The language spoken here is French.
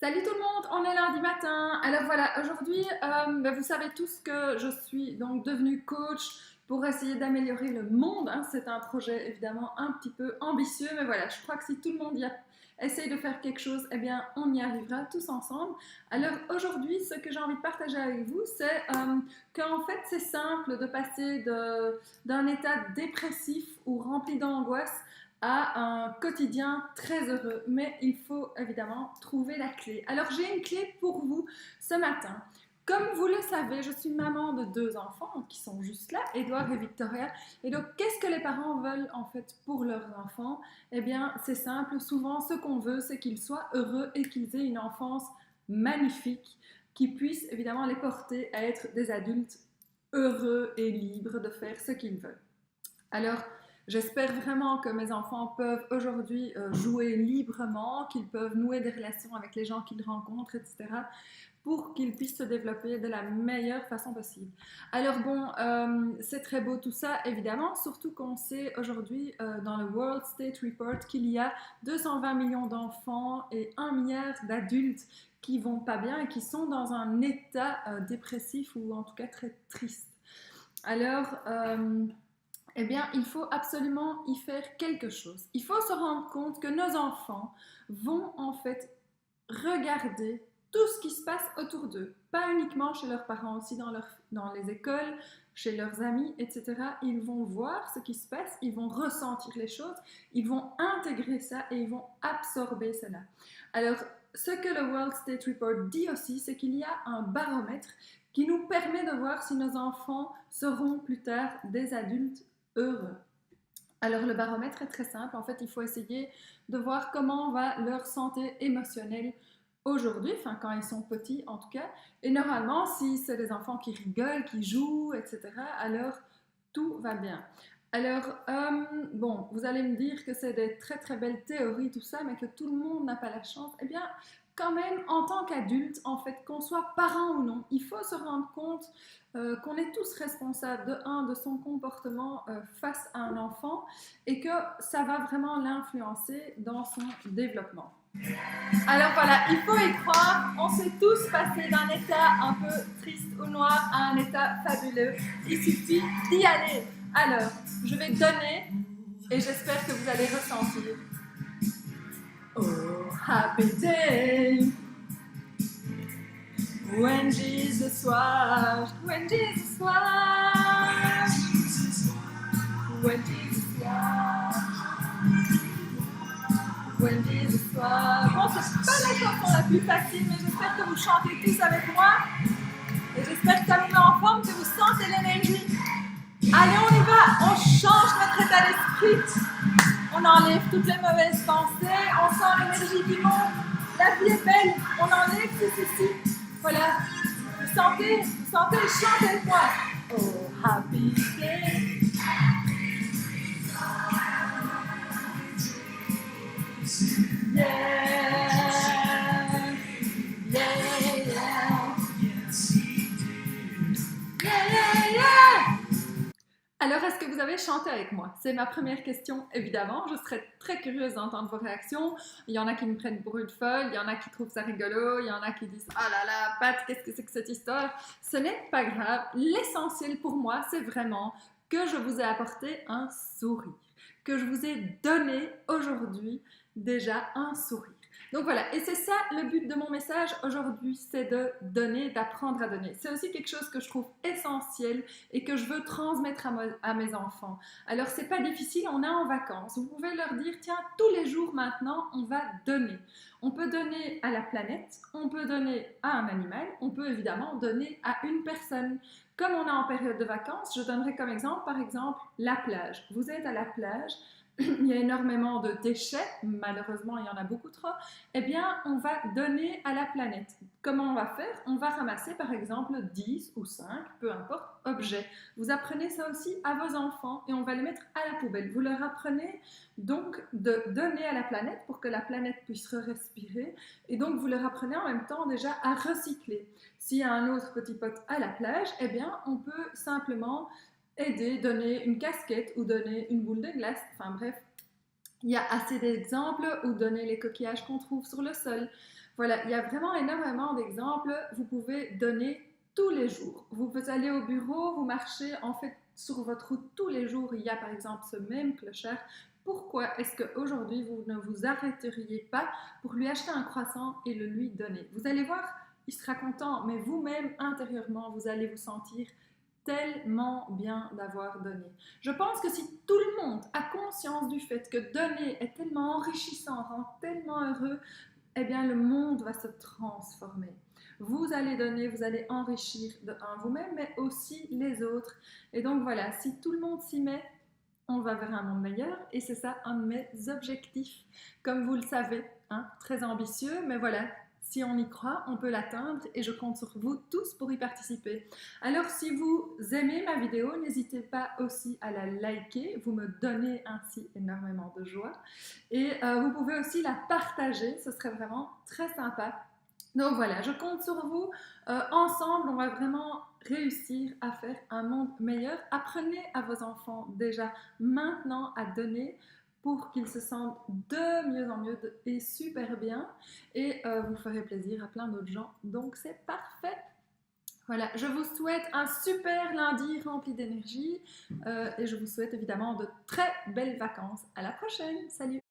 Salut tout le monde, on est lundi matin. Alors voilà, aujourd'hui, vous savez tous que je suis donc devenue coach pour essayer d'améliorer le monde, hein. C'est un projet évidemment un petit peu ambitieux, mais voilà, je crois que si tout le monde essaye de faire quelque chose, eh bien on y arrivera tous ensemble. Alors aujourd'hui, ce que j'ai envie de partager avec vous, c'est qu'en fait c'est simple de passer d'un état dépressif ou rempli d'angoisse à un quotidien très heureux. Mais il faut évidemment trouver la clé. Alors j'ai une clé pour vous ce matin. Comme vous le savez, je suis maman de 2 enfants qui sont juste là, Edouard et Victoria. Et donc, qu'est-ce que les parents veulent en fait pour leurs enfants? Eh bien, c'est simple. Souvent, ce qu'on veut, c'est qu'ils soient heureux et qu'ils aient une enfance magnifique, qui puisse évidemment les porter à être des adultes heureux et libres de faire ce qu'ils veulent. Alors, j'espère vraiment que mes enfants peuvent aujourd'hui jouer librement, qu'ils peuvent nouer des relations avec les gens qu'ils rencontrent, etc., pour qu'ils puissent se développer de la meilleure façon possible. Alors bon, c'est très beau tout ça, évidemment, surtout qu'on sait aujourd'hui dans le World State Report qu'il y a 220 millions d'enfants et 1 milliard d'adultes qui vont pas bien et qui sont dans un état dépressif ou en tout cas très triste. Alors, eh bien, il faut absolument y faire quelque chose. Il faut se rendre compte que nos enfants vont en fait regarder tout ce qui se passe autour d'eux, pas uniquement chez leurs parents, aussi dans les écoles, chez leurs amis, etc. Ils vont voir ce qui se passe, ils vont ressentir les choses, ils vont intégrer ça et ils vont absorber cela. Alors, ce que le World State Report dit aussi, c'est qu'il y a un baromètre qui nous permet de voir si nos enfants seront plus tard des adultes heureux. Alors le baromètre est très simple, en fait il faut essayer de voir comment va leur santé émotionnelle aujourd'hui, enfin quand ils sont petits en tout cas, et normalement si c'est des enfants qui rigolent, qui jouent, etc., alors tout va bien. Alors, bon, vous allez me dire que c'est des très très belles théories, tout ça, mais que tout le monde n'a pas la chance. Eh bien, quand même, en tant qu'adulte, en fait, qu'on soit parent ou non, il faut se rendre compte qu'on est tous responsables de son comportement face à un enfant et que ça va vraiment l'influencer dans son développement. Alors voilà, il faut y croire, on s'est tous passés d'un état un peu triste ou noir à un état fabuleux. Il suffit d'y aller. Alors, je vais donner et j'espère que vous allez ressentir. Oh, happy day when Jesus washed, when Jesus washed, when Jesus washed. When Jesus washed. Bon, c'est pas la chanson la plus facile, mais j'espère que vous chantez tous avec moi. Et j'espère que ça vous met en forme, que vous sentez l'énergie. Allez, on y va, on change notre état d'esprit. On enlève toutes les mauvaises pensées, on sent l'énergie qui monte. La vie est belle, on enlève tout ceci. Voilà, vous sentez, chantez avec moi. Oh, happy day. Yeah, yeah, yeah. Yeah, yeah, yeah. Alors, est-ce que vous avez chanté avec moi? C'est ma première question, évidemment. Je serais très curieuse d'entendre vos réactions. Il y en a qui me prennent pour une folle, il y en a qui trouvent ça rigolo, il y en a qui disent « Ah là là, Pat, qu'est-ce que c'est que cette histoire ?» Ce n'est pas grave. L'essentiel pour moi, c'est vraiment que je vous ai apporté un sourire, que je vous ai donné aujourd'hui déjà un sourire. Donc voilà, et c'est ça le but de mon message aujourd'hui, c'est de donner, d'apprendre à donner. C'est aussi quelque chose que je trouve essentiel et que je veux transmettre à mes enfants. Alors c'est pas difficile, on est en vacances, vous pouvez leur dire tiens, tous les jours maintenant on va donner. On peut donner à la planète, on peut donner à un animal, on peut évidemment donner à une personne. Comme on est en période de vacances, je donnerai comme exemple, par exemple, la plage. Vous êtes à la plage, il y a énormément de déchets, malheureusement il y en a beaucoup trop, eh bien on va donner à la planète. Comment on va faire? On va ramasser par exemple 10 ou 5, peu importe, objets. Vous apprenez ça aussi à vos enfants et on va les mettre à la poubelle. Vous leur apprenez donc de donner à la planète pour que la planète puisse respirer et donc vous leur apprenez en même temps déjà à recycler. S'il y a un autre petit pot à la plage, eh bien on peut simplement aider, donner une casquette ou donner une boule de glace, enfin bref, il y a assez d'exemples ou donner les coquillages qu'on trouve sur le sol. Voilà, il y a vraiment énormément d'exemples. Vous pouvez donner tous les jours. Vous allez au bureau, vous marchez, en fait, sur votre route tous les jours, il y a par exemple ce même clochard. Pourquoi est-ce qu'aujourd'hui, vous ne vous arrêteriez pas pour lui acheter un croissant et le lui donner? Vous allez voir, il sera content, mais vous-même, intérieurement, vous allez vous sentir tellement bien d'avoir donné. Je pense que si tout le monde a conscience du fait que donner est tellement enrichissant, rend tellement heureux, eh bien le monde va se transformer. Vous allez donner, vous allez enrichir de un vous-même, mais aussi les autres. Et donc voilà, si tout le monde s'y met, on va vers un monde meilleur et c'est ça un de mes objectifs. Comme vous le savez, hein, très ambitieux, mais voilà, si on y croit, on peut l'atteindre et je compte sur vous tous pour y participer. Alors si vous aimez ma vidéo, n'hésitez pas aussi à la liker, vous me donnez ainsi énormément de joie. Et vous pouvez aussi la partager, ce serait vraiment très sympa. Donc voilà, je compte sur vous. Ensemble, on va vraiment réussir à faire un monde meilleur. Apprenez à vos enfants déjà maintenant à donner pour qu'ils se sentent de mieux en mieux et super bien. Et vous ferez plaisir à plein d'autres gens. Donc c'est parfait. Voilà, je vous souhaite un super lundi rempli d'énergie et je vous souhaite évidemment de très belles vacances. À la prochaine. Salut!